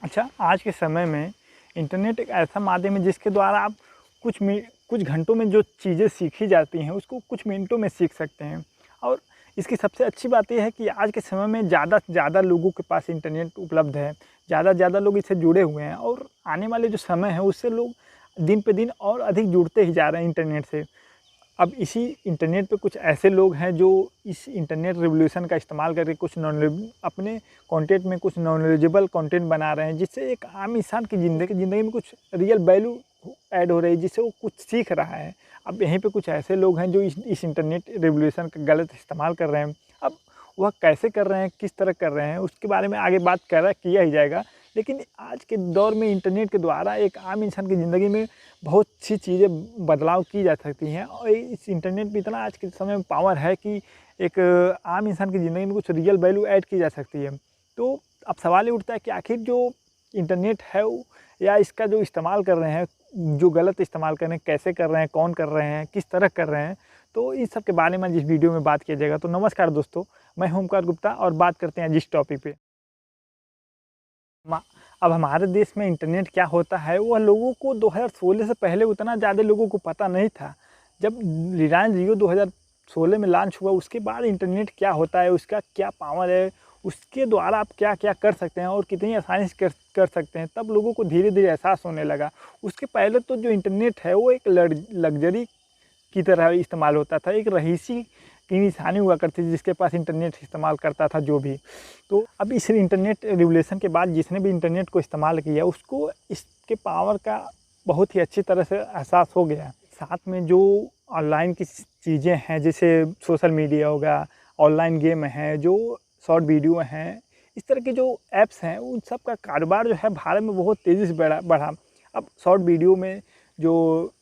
अच्छा, आज के समय में इंटरनेट एक ऐसा माध्यम है जिसके द्वारा आप कुछ घंटों में जो चीज़ें सीखी जाती हैं उसको कुछ मिनटों में सीख सकते हैं। और इसकी सबसे अच्छी बात ये है कि आज के समय में ज़्यादा से ज़्यादा लोगों के पास इंटरनेट उपलब्ध है। ज़्यादा से ज़्यादा लोग इससे जुड़े हुए हैं और आने वाले जो समय है उससे लोग दिन पे दिन और अधिक जुड़ते ही जा रहे हैं इंटरनेट से। अब इसी इंटरनेट पे कुछ ऐसे लोग हैं जो इस इंटरनेट रिवॉल्यूशन का इस्तेमाल करके कुछ अपने कंटेंट में कुछ नॉलेजेबल कंटेंट बना रहे हैं, जिससे एक आम इंसान की ज़िंदगी में कुछ रियल वैल्यू ऐड हो रही है, जिससे वो कुछ सीख रहा है। अब यहीं पे कुछ ऐसे लोग हैं जो इस इंटरनेट रिवॉल्यूशन का गलत इस्तेमाल कर रहे हैं। अब वह कैसे कर रहे हैं, किस तरह कर रहे हैं, उसके बारे में आगे बात किया ही जाएगा। लेकिन आज के दौर में इंटरनेट के द्वारा एक आम इंसान की ज़िंदगी में बहुत सी चीज़ें बदलाव की जा सकती हैं और इस इंटरनेट में इतना आज के समय में पावर है कि एक आम इंसान की ज़िंदगी में कुछ रियल वैल्यू ऐड की जा सकती है। तो अब सवाल ये उठता है कि आखिर जो इंटरनेट है वो या इसका जो इस्तेमाल कर रहे हैं, जो गलत इस्तेमाल कर रहे हैं, कैसे कर रहे हैं, कौन कर रहे हैं, किस तरह कर रहे हैं, तो इस सब के बारे में इस वीडियो में बात किया जाएगा। तो नमस्कार दोस्तों, मैं हूं ओमकार गुप्ता और बात करते हैं जिस टॉपिक पे। अब हमारे देश में इंटरनेट क्या होता है वह लोगों को 2016 से पहले उतना ज़्यादा लोगों को पता नहीं था। जब रिलायंस जियो 2016 में लॉन्च हुआ उसके बाद इंटरनेट क्या होता है, उसका क्या पावर है, उसके द्वारा आप क्या-क्या कर सकते हैं और कितनी आसानी से कर सकते हैं, तब लोगों को धीरे-धीरे एहसास होने लगा। उसके पहले तो जो इंटरनेट है वो एक लग्ज़री की तरह इस्तेमाल होता था, एक रईसी की निशानी हुआ करती थी जिसके पास इंटरनेट इस्तेमाल करता था जो भी। तो अब इस इंटरनेट रिवॉल्यूशन के बाद जिसने भी इंटरनेट को इस्तेमाल किया उसको इसके पावर का बहुत ही अच्छी तरह से एहसास हो गया। साथ में जो ऑनलाइन की चीज़ें हैं जैसे सोशल मीडिया हो गया, ऑनलाइन गेम हैं, जो शॉर्ट वीडियो हैं, इस तरह के जो ऐप्स हैं उन सब का कारोबार जो है भारत में बहुत तेज़ी से बढ़ा। अब शॉर्ट वीडियो में जो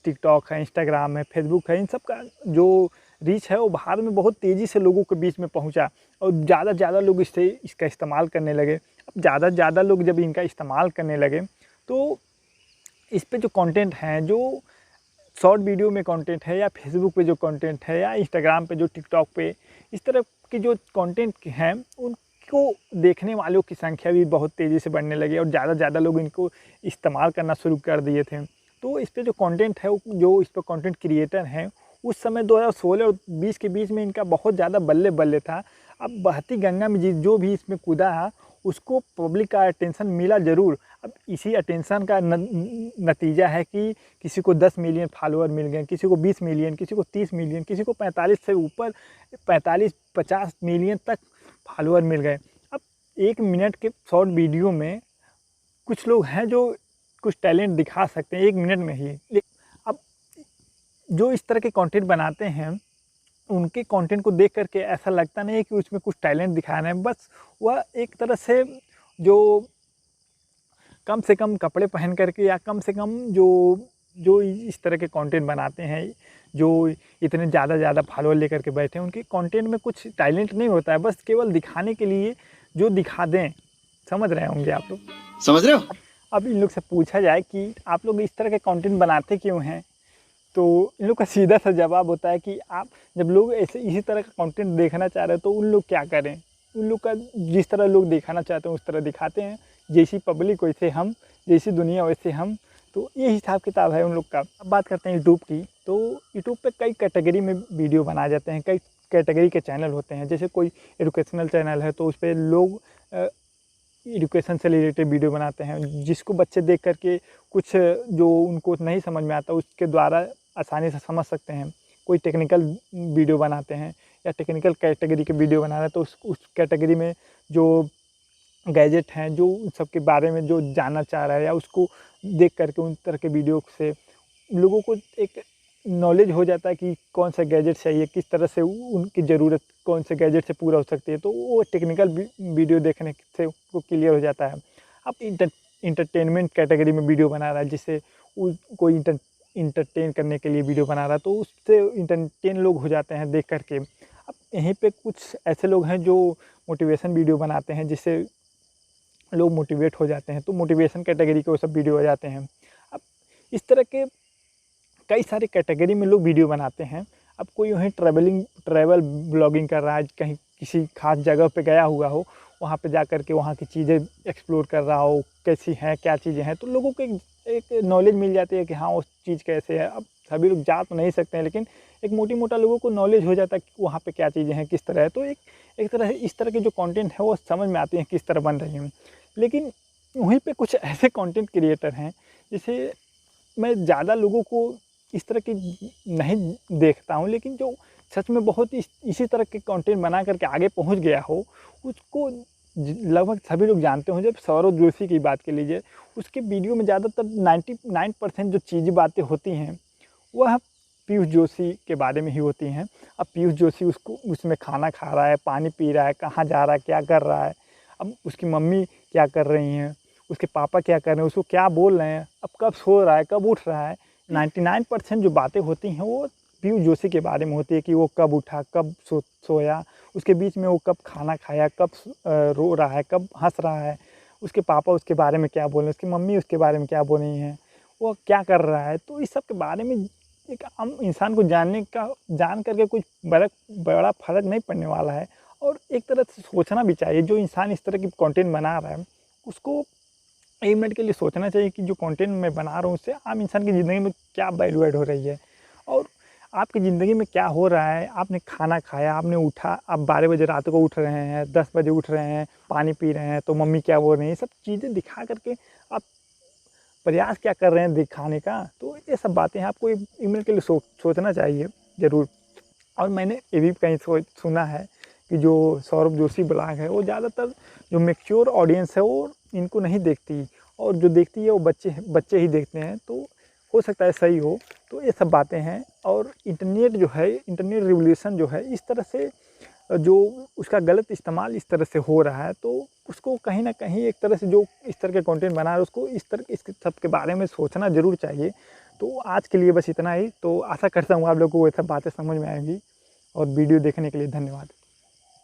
टिकटॉक है, इंस्टाग्राम है, फेसबुक है, इन सब का जो रीच है वो भारत में बहुत तेज़ी से लोगों के बीच में पहुंचा और ज़्यादा से ज़्यादा लोग इसका इस्तेमाल करने लगे। अब ज़्यादा से ज़्यादा लोग जब इनका इस्तेमाल करने लगे तो इस पे जो कंटेंट हैं, जो शॉर्ट वीडियो में कंटेंट है या फेसबुक पे जो कंटेंट है या इंस्टाग्राम पे जो टिकटॉक पे इस तरह के जो कंटेंट हैं उनको देखने वालों की संख्या भी बहुत तेज़ी से बढ़ने लगी और ज़्यादा से ज़्यादा लोग इनको इस्तेमाल करना शुरू कर दिए थे। तो इस पे जो कंटेंट है जो इस पे कंटेंट क्रिएटर हैं उस समय 2016 और 20 के बीच में इनका बहुत ज़्यादा बल्ले-बल्ले था। अब बहती गंगा में जो भी इसमें कूदा उसको पब्लिक का अटेंशन मिला ज़रूर। अब इसी अटेंशन का नतीजा है कि किसी को 10 मिलियन फॉलोअर मिल गए, किसी को 20 मिलियन, किसी को 30 मिलियन, किसी को 45 से ऊपर 45-50 मिलियन तक फॉलोअर मिल गए। अब 1 मिनट के शॉर्ट वीडियो में कुछ लोग हैं जो कुछ टैलेंट दिखा सकते हैं 1 मिनट में ही। अब जो इस तरह के कंटेंट बनाते हैं उनके कंटेंट को देख कर के ऐसा लगता नहीं है कि उसमें कुछ टैलेंट दिखा रहे हैं, बस वह एक तरह से जो कम से कम कपड़े पहन कर के या कम से कम जो जो इस तरह के कंटेंट बनाते हैं, जो इतने ज़्यादा फॉलोअर लेकर के बैठे हैं, उनके कंटेंट में कुछ टैलेंट नहीं होता है, बस केवल दिखाने के लिए जो दिखा दें। समझ रहे होंगे आप लोग। समझ रहे हो? अब इन लोग से पूछा जाए कि आप लोग इस तरह के कंटेंट बनाते क्यों हैं? तो इन लोग का सीधा-सा जवाब होता है कि आप जब लोग ऐसे इसी तरह का कंटेंट देखना चाह रहे हैं तो उन लोग क्या करें? उन लोग का जिस तरह लोग दिखाना चाहते हैं उस तरह दिखाते हैं। जैसी पब्लिक वैसे हम, जैसी दुनिया वैसे हम। तो ये हिसाब-किताब है उन लोग का। अब बात करते हैं यूट्यूब की, तो यूट्यूब पे कई कैटेगरी में वीडियो बनाए जाते हैं, कई कैटेगरी के चैनल होते हैं। जैसे कोई एजुकेशनल चैनल है तो उसपे लोग एजुकेशन से रिलेटेड वीडियो बनाते हैं, जिसको बच्चे देख कर के कुछ जो उनको नहीं समझ में आता उसके द्वारा आसानी से समझ सकते हैं। कोई टेक्निकल वीडियो बनाते हैं या टेक्निकल कैटेगरी के वीडियो बना रहे हैं तो उस कैटेगरी में जो गैजेट हैं, जो उन सब के बारे में जो जानना चाह रहा है या उसको देख कर के उन तरह के वीडियो से लोगों को एक नॉलेज हो जाता है कि कौन सा गैजेट चाहिए, किस तरह से उनकी ज़रूरत कौन से गैजेट से पूरा हो सकती है, तो वो टेक्निकल वीडियो देखने से वो क्लियर हो जाता है। अब इंटरटेनमेंट कैटेगरी में वीडियो बना रहा है, जिससे कोई इंटरटेन करने के लिए वीडियो बना रहा है, तो उससे इंटरटेन लोग हो जाते हैं देख कर के। अब यहीं पे कुछ ऐसे लोग हैं जो मोटिवेशन वीडियो बनाते हैं, जिससे लोग मोटिवेट हो जाते हैं, तो मोटिवेशन कैटेगरी के वो सब वीडियो हो जाते हैं। अब इस तरह के कई सारे कैटेगरी में लोग वीडियो बनाते हैं। अब कोई वहीं ट्रैवल ब्लॉगिंग कर रहा है, कहीं किसी ख़ास जगह पे गया हुआ हो, वहाँ पे जा कर के वहाँ की चीज़ें एक्सप्लोर कर रहा हो, कैसी हैं, क्या चीज़ें हैं, तो लोगों को एक नॉलेज मिल जाती है कि हाँ, उस चीज़ कैसे है। अब सभी लोग जा तो नहीं सकते हैं, लेकिन एक मोटी-मोटा लोगों को नॉलेज हो जाता है कि वहाँ पे क्या चीज़ें हैं, किस तरह है। तो एक तरह इस तरह के जो कंटेंट है वो समझ में आते हैं किस तरह बन रही हैं। लेकिन वहीं पे कुछ ऐसे कंटेंट क्रिएटर हैं, जैसे मैं ज़्यादा लोगों को इस तरह की नहीं देखता हूँ, लेकिन जो सच में बहुत इसी तरह के कंटेंट बना कर के आगे पहुँच गया हो, उसको लगभग सभी लोग जानते हों। जब सौरभ जोशी की बात कर लीजिए, उसके वीडियो में ज़्यादातर 99% जो चीज़ें बातें होती हैं, वह पीयूष जोशी के बारे में ही होती हैं। अब पीयूष जोशी उसको उसमें खाना खा रहा है, पानी पी रहा है, कहाँ जा रहा है, क्या कर रहा है, अब उसकी मम्मी क्या कर रही हैं, उसके पापा क्या कर रहे हैं, उसको क्या बोल रहे हैं, अब कब सो रहा है, कब उठ रहा है। 99% जो बातें होती हैं वो पीयूष जोशी के बारे में होती है कि वो कब उठा, कब सोया, उसके बीच में वो कब खाना खाया, कब रो रहा है, कब हँस रहा है, उसके पापा उसके बारे में क्या बोल रहे हैं, उसकी मम्मी उसके बारे में क्या बोल रही हैं, वो क्या कर रहा है। तो इस सब के बारे में एक आम इंसान को जान करके कुछ बड़ा फ़र्क नहीं पड़ने वाला है। और एक तरह से सोचना भी चाहिए, जो इंसान इस तरह की कंटेंट बना रहा है, उसको 1 मिनट के लिए सोचना चाहिए कि जो कंटेंट मैं बना रहा हूँ उससे आम इंसान की ज़िंदगी में क्या वैल्यू ऐड हो रही है, और आपकी ज़िंदगी में क्या हो रहा है। आपने खाना खाया, आपने उठा, आप 12 बजे रात को उठ रहे हैं, 10 बजे उठ रहे हैं, पानी पी रहे हैं, तो मम्मी क्या बोल रही हैं, ये सब चीज़ें दिखा कर के आप प्रयास क्या कर रहे हैं दिखाने का। तो ये सब बातें हैं, आपको 1 मिनट के लिए सोचना चाहिए ज़रूर। और मैंने ये भी कहीं सुना है कि जो सौरभ जोशी ब्लॉग है, वो ज़्यादातर जो मैच्योर ऑडियंस है वो इनको नहीं देखती, और जो देखती है वो बच्चे ही देखते हैं। तो हो सकता है सही हो। तो ये सब बातें हैं। और इंटरनेट जो है, इंटरनेट रिवॉल्यूशन जो है, इस तरह से जो उसका गलत इस्तेमाल इस तरह से हो रहा है, तो उसको कहीं न कहीं एक तरह से जो इस तरह के कंटेंट बना रहा है, उसको इस सब के बारे में सोचना ज़रूर चाहिए। तो आज के लिए बस इतना ही। तो आशा करता हूँ आप लोगों को ये सब बातें समझ में आएँगी, और वीडियो देखने के लिए धन्यवाद।